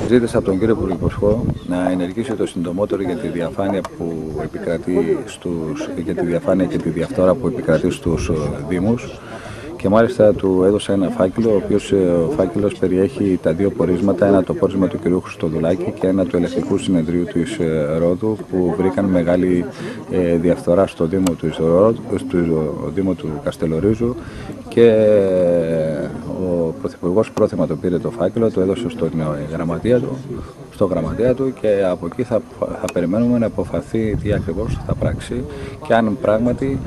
Ζήτησα από τον κύριο Πρωθυπουργό να ενεργήσει το συντομότερο για τη διαφάνεια που επικρατεί για τη διαφάνεια και τη διαφθορά που επικρατεί στους Δήμους. Και μάλιστα του έδωσα ένα φάκελο, ο οποίος ο φάκελος περιέχει τα δύο πορίσματα, ένα το πόρισμα του κ. Χριστοδουλάκη και ένα του Ελεκτικού Συνεδρίου της Ρόδου, που βρήκαν μεγάλη διαφθορά στο Δήμο του Καστελορίζου, και ο Πρωθυπουργός πρόθυμα το πήρε το φάκελο, το έδωσε στο γραμματέα του και από εκεί θα περιμένουμε να αποφαθεί τι ακριβώς θα πράξει και αν πράγματι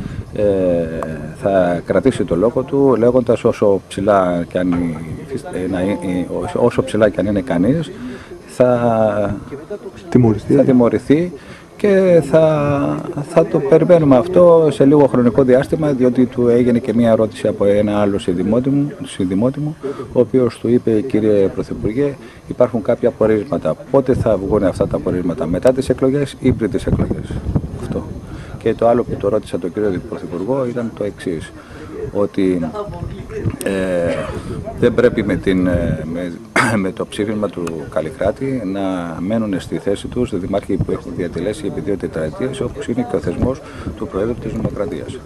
θα κρατήσει το λόγο του, λέγοντας όσο ψηλά και αν είναι κανείς θα τιμωρηθεί και θα το περιμένουμε αυτό σε λίγο χρονικό διάστημα, διότι του έγινε και μία ερώτηση από ένα άλλο συνδημότη μου, ο οποίος του είπε: κύριε Πρωθυπουργέ, υπάρχουν κάποια πορίσματα. Πότε θα βγουν αυτά τα πορίσματα, μετά τις εκλογές ή πριν τις εκλογές? Αυτό. Και το άλλο που το ρώτησα τον κύριο Πρωθυπουργό ήταν το εξής, ότι δεν πρέπει με το ψήφισμα του Καλλικράτη να μένουν στη θέση τους δήμαρχοι που έχουν διατελέσει επί 2 τετραετίες, όπως είναι και ο θεσμός του Προέδρου της Δημοκρατίας.